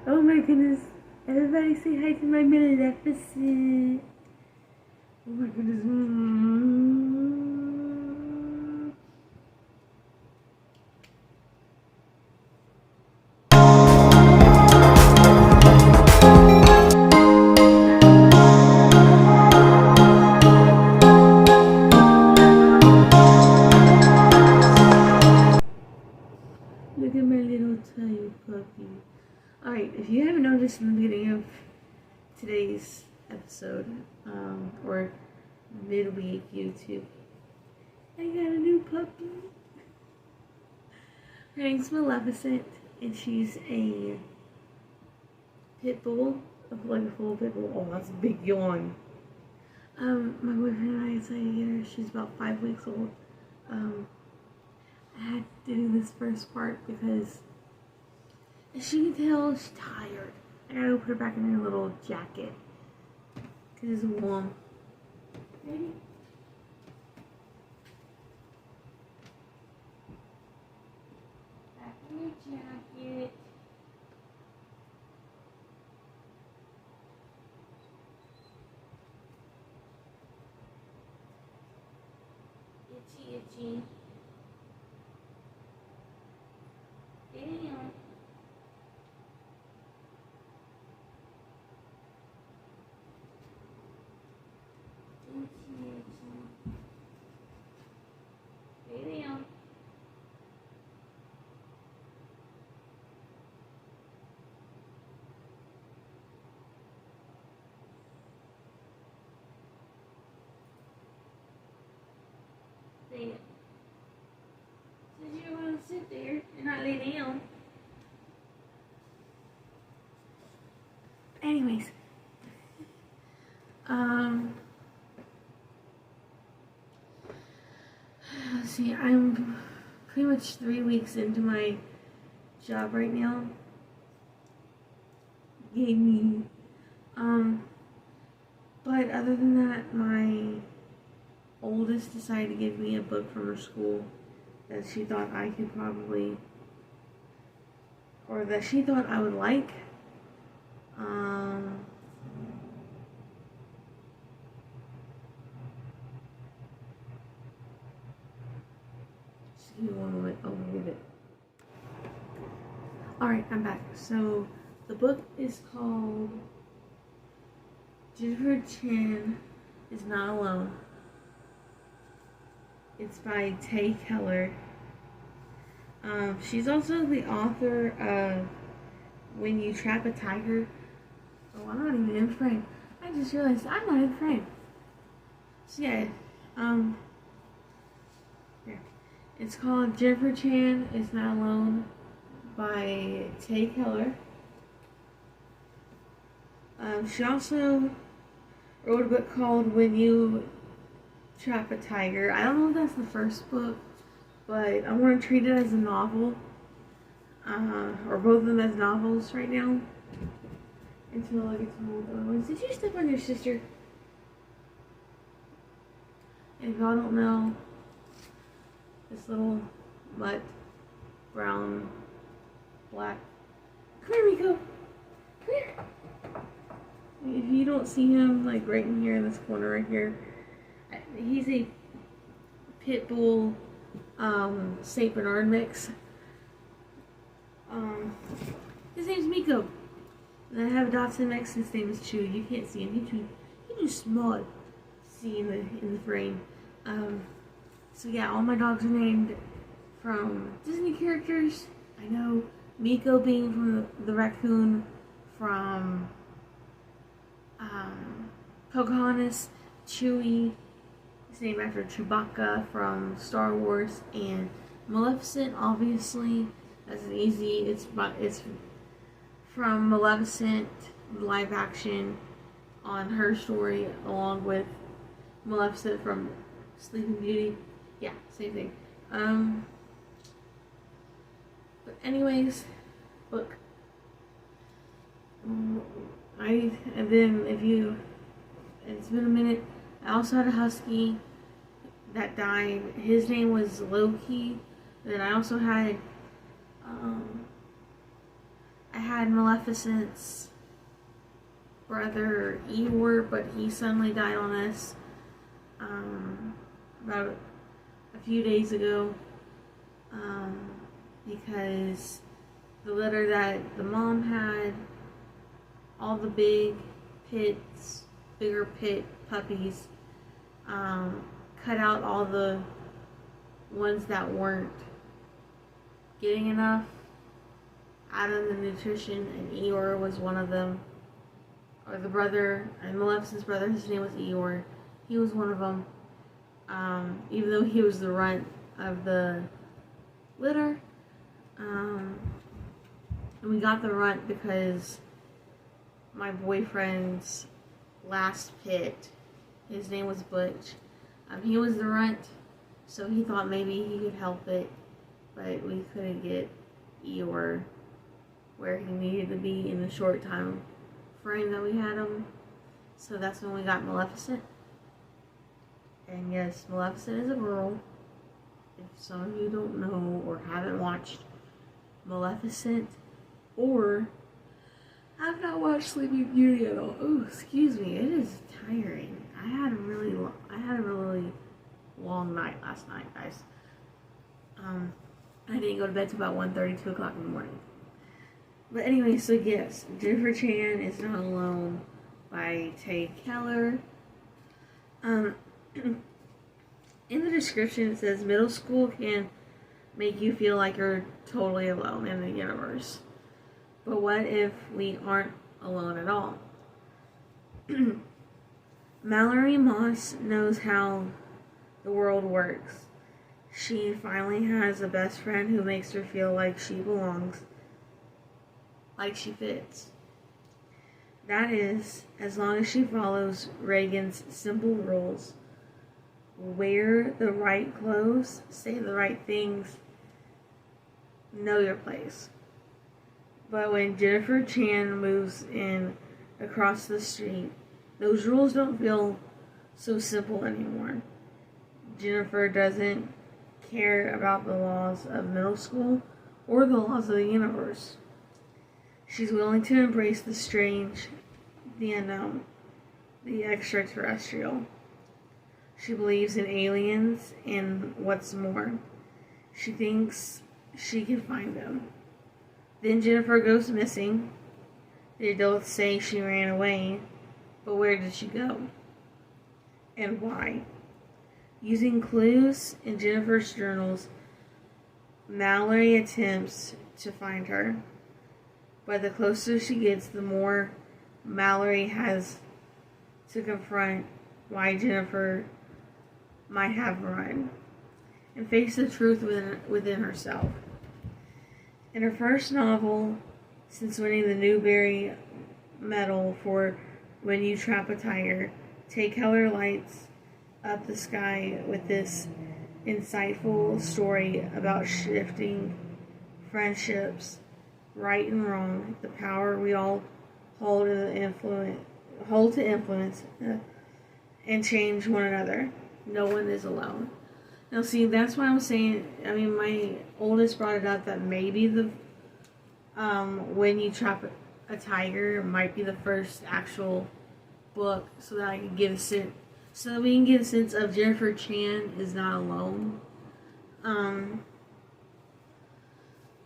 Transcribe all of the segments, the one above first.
Oh my goodness. Everybody say hi to my Maleficent. Oh my goodness. Look at my little tiny puppy. Alright, if you haven't noticed in the beginning of today's episode, or midweek YouTube, I got a new puppy. Her name's Maleficent, and she's a pit bull, like a full pit bull. Oh, that's a big yawn. My boyfriend and I decided to get her. She's about 5 weeks old. I had to do this first part because, as you can tell, she's tired. I gotta put her back in her little jacket because it's warm. Ready? Back in your jacket. Itchy, itchy. Damn. Said you were going to sit there and not lay down. Anyways, let's see, I'm pretty much 3 weeks into my job right now. Gave me, but other than that, my oldest decided to give me a book from her school that she thought I could probably, or that she thought I would like. Just give me one moment, I'll get it. Alright, I'm back. So, the book is called Jennifer Chan is Not Alone. It's by Tay Keller. She's also the author of When You Trap a Tiger. Oh, I'm not even in frame. I just realized I'm not in frame. So yeah, yeah. It's called Jennifer Chan is Not Alone by Tay Keller. She also wrote a book called When You Trap a Tiger. I don't know if that's the first book, but I want to treat it as a novel, or both of them as novels right now, until I get to know the other ones. Did you step on your sister? And if y'all don't know, this little mutt, brown, black. Come here, Miko. Come here. If you don't see him, like right in here in this corner right here, he's a pit bull, Saint Bernard mix. His name's Miko. And I have a Dachshund mix. His name is Chew. You can't see him. He's too small to see in the frame. So yeah, all my dogs are named from Disney characters. I know Miko being from the raccoon from Pocahontas, Chewie is named after Chewbacca from Star Wars, and Maleficent, obviously, that's an easy. It's from Maleficent live action on Her Story, along with Maleficent from Sleeping Beauty. Yeah, same thing. But anyways, book. And then it's been a minute. I also had a husky that died. His name was Loki. Then I also had, had Maleficent's brother Eeyore, but he suddenly died on us about a few days ago because the litter that the mom had, all the bigger pit puppies, cut out all the ones that weren't getting enough out of the nutrition, and Eeyore was one of them. Or the brother, and Maleficent's brother, his name was Eeyore. He was one of them. Even though he was the runt of the litter. And we got the runt because my boyfriend's last pit, his name was Butch. He was the runt, so he thought maybe he could help it, but we couldn't get Eeyore where he needed to be in the short time frame that we had him. So that's when we got Maleficent. And yes, Maleficent is a girl. If some of you don't know or haven't watched Maleficent, or have not watched Sleeping Beauty at all. Oh, excuse me, it is tiring. I had a really long night last night, guys. I didn't go to bed till about 1:30, 2 o'clock in the morning. But anyway, so yes, Jennifer Chan is Not Alone by Tay Keller. In the description it says middle school can make you feel like you're totally alone in the universe. But what if we aren't alone at all? Mallory Moss knows how the world works. She finally has a best friend who makes her feel like she belongs, like she fits. That is, as long as she follows Reagan's simple rules. Wear the right clothes, say the right things, know your place. But when Jennifer Chan moves in across the street, those rules don't feel so simple anymore. Jennifer doesn't care about the laws of middle school or the laws of the universe. She's willing to embrace the strange, the unknown, the extraterrestrial. She believes in aliens and what's more, she thinks she can find them. Then Jennifer goes missing. The adults say she ran away, but where did she go? And why? Using clues in Jennifer's journals, Mallory attempts to find her. But the closer she gets, the more Mallory has to confront why Jennifer might have run and face the truth within herself. In her first novel, since winning the Newbery Medal for When You Trap a Tiger, Tay Keller lights up the sky with this insightful story about shifting friendships, right and wrong, the power we all hold to influence and change one another. No one is alone. Now, see, that's why I'm saying. I mean, my oldest brought it up that maybe the When You Trap a Tiger might be the first actual book, so that I can get a sense, so that we can get a sense of Jennifer Chan is not alone.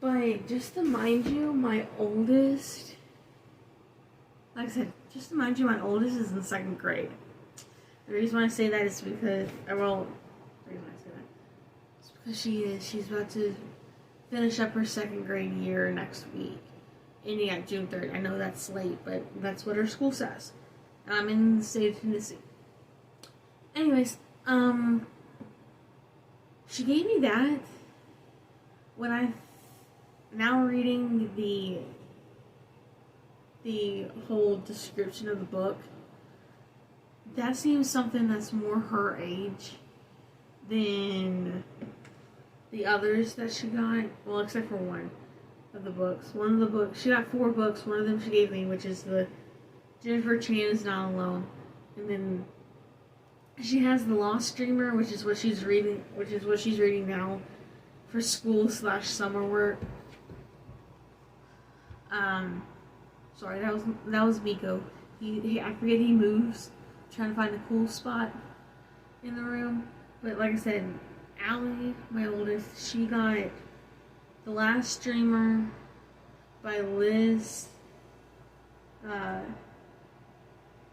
But just to mind you, my oldest, like I said, just to mind you, my oldest is in 2nd grade. The reason why I say that is because, the reason why I say that is because she's about to finish up her 2nd grade year next week. Ending at June 3rd. I know that's late, but that's what her school says. And I'm in the state of Tennessee. Anyways, she gave me that when I now reading the whole description of the book. That seems something that's more her age than the others that she got. Well, except for one of the books. One of the books, she got 4 books. One of them she gave me, which is the Jennifer Chan is Not Alone. And then she has The Lost Dreamer, which is what she's reading now for school/summer work. Um, sorry, that was Miko. I forget he moves, trying to find a cool spot in the room. But like I said, Allie, my oldest, she got The Last Dreamer by Liz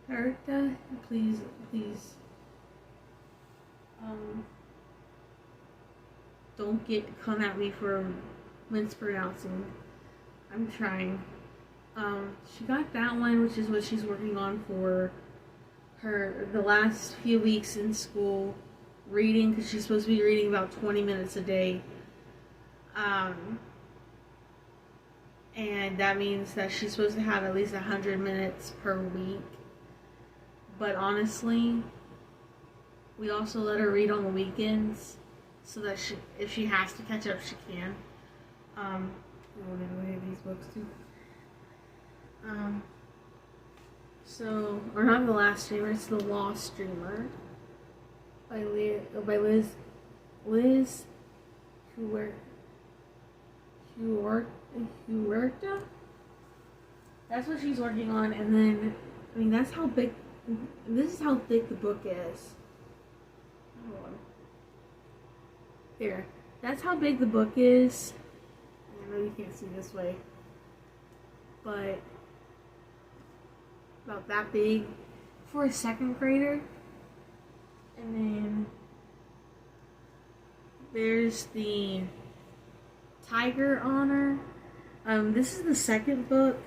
Herta. Please, don't come at me for mispronouncing. I'm trying. She got that one, which is what she's working on for the last few weeks in school, reading, because she's supposed to be reading about 20 minutes a day. And that means that she's supposed to have at least 100 minutes per week. But honestly, we also let her read on the weekends, so that if she has to catch up, she can. We'll get away these books too. Or not The Last Dreamer, it's The Lost Dreamer by Liz Huerta. That's what she's working on, and then that's how big. This is how thick the book is. Hold on. There. That's how big the book is. I know you can't see this way, but about that big for a second grader. And then there's the Tiger Honor. This is the second book,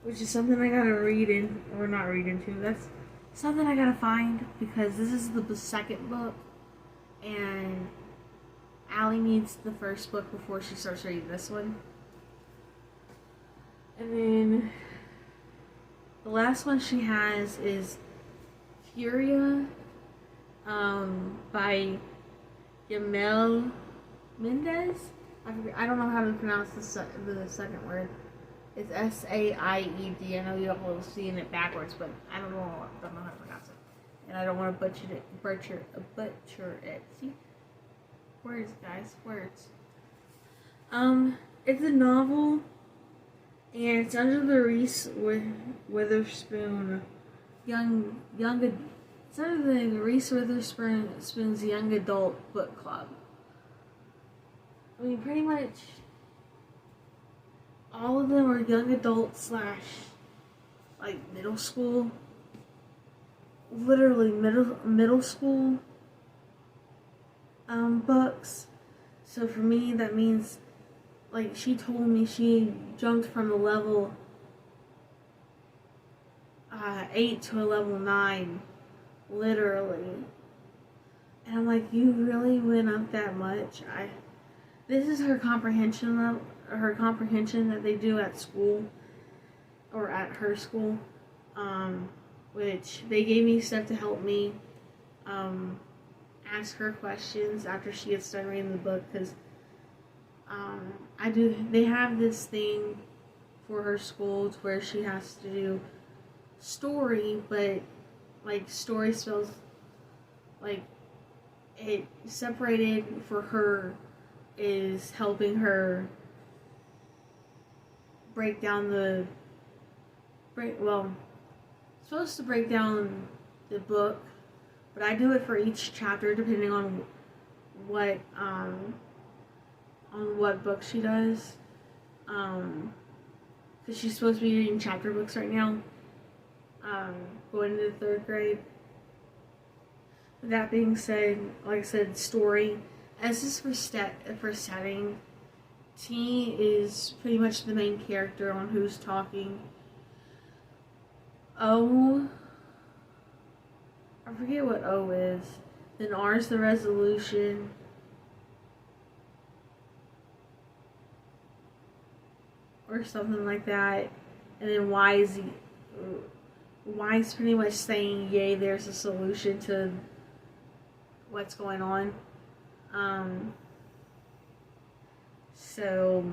which is something I gotta not read into. That's something I gotta find, because this is the second book, and Allie needs the first book before she starts reading this one. And then the last one she has is Furia, by Yamel Mendez. I don't know how to pronounce the second word. It's Saied. I know you're all seeing it backwards, but I don't know how to pronounce it, and I don't want to butcher it. See, words, guys, words. It's a novel, and it's under the Reese Witherspoon It's under the Reese Witherspoon's Young Adult Book Club. Pretty much all of them are young adult / middle school. Literally middle school books. So for me, that means, she told me she jumped from a level 8 to a level 9, literally. And I'm like, you really went up that much? This is her comprehension that they do at school, or at her school, which they gave me stuff to help me ask her questions after she gets done reading the book, because they have this thing for her school to where she has to do story, but story spells it separated for her is helping her supposed to break down the book, but I do it for each chapter depending on what book she does, because she's supposed to be reading chapter books right now, going into the 3rd grade. With that being said, like I said, story. S is for setting. T is pretty much the main character on who's talking. O, I forget what O is. Then R is the resolution. Or something like that. And then Y is pretty much saying, yay, there's a solution to what's going on. So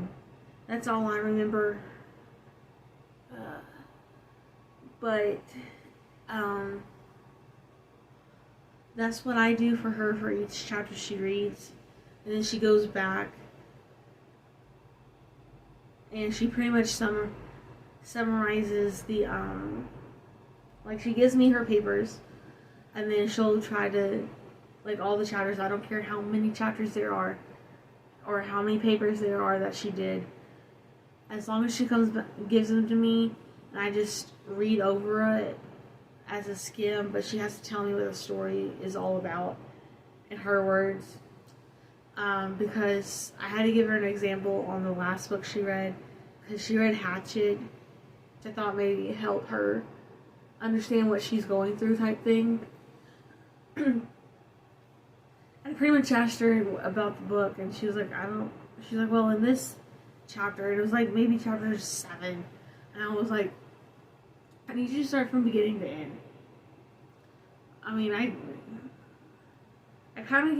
that's all I remember. But that's what I do for her for each chapter she reads. And then she goes back and she pretty much summarizes the like, she gives me her papers, and then she'll try to, like, all the chapters. I don't care how many chapters there are or how many papers there are that she did, as long as she gives them to me, and I just read over it as a skim, but she has to tell me what the story is all about in her words. Because I had to give her an example on the last book she read, because she read Hatchet, which I thought maybe help her understand what she's going through type thing. I pretty much asked her about the book, and she was like, she's like, well, in this chapter, it was like maybe chapter 7, and I was like, I need you to start from beginning to end. I mean, I kind of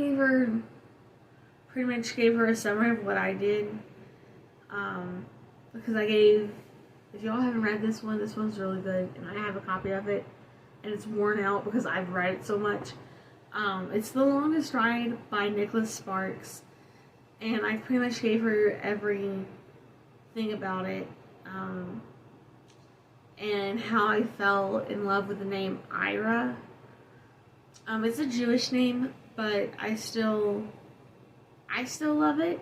pretty much gave her a summary of what I did, because if y'all haven't read this one's really good, and I have a copy of it, and it's worn out because I've read it so much. It's The Longest Ride by Nicholas Sparks, and I pretty much gave her everything about it, and how I fell in love with the name Ira. It's a Jewish name, but I still love it.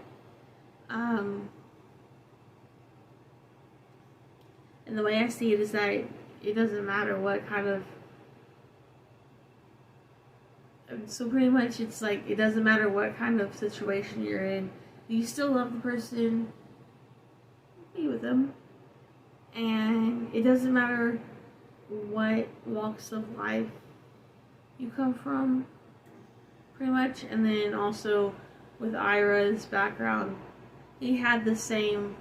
And the way I see it is that it doesn't matter what kind of. So pretty much it's like, it doesn't matter what kind of situation you're in. You still love the person, be with them. And it doesn't matter what walks of life you come from, pretty much. And then also with Ira's background, he had the same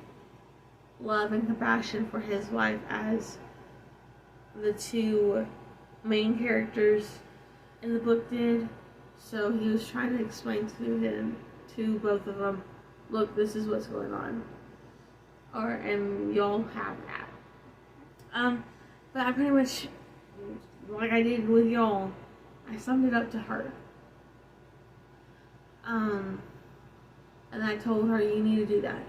love and compassion for his wife as the two main characters in the book did. So he was trying to explain to both of them, look, this is what's going on, and y'all have that. But I pretty much, like I did with y'all, I summed it up to her. And I told her, you need to do that.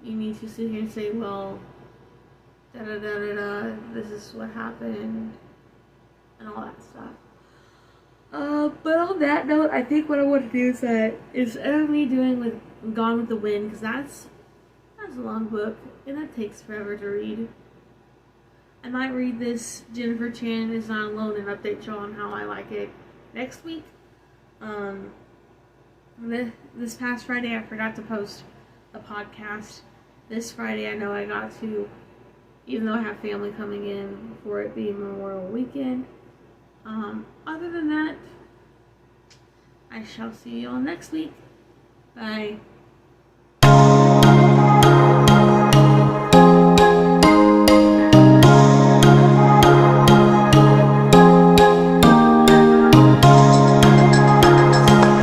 You need to sit here and say, well, this is what happened, and all that stuff. But on that note, I think what I want to do is instead of me doing with Gone with the Wind, because that's a long book, and that takes forever to read. I might read this Jennifer Chan Is Not Alone and update y'all on how I like it next week. This past Friday, I forgot to post a podcast. This Friday, I know I got to, even though I have family coming in for it being Memorial Weekend. Other than that, I shall see you all next week. Bye.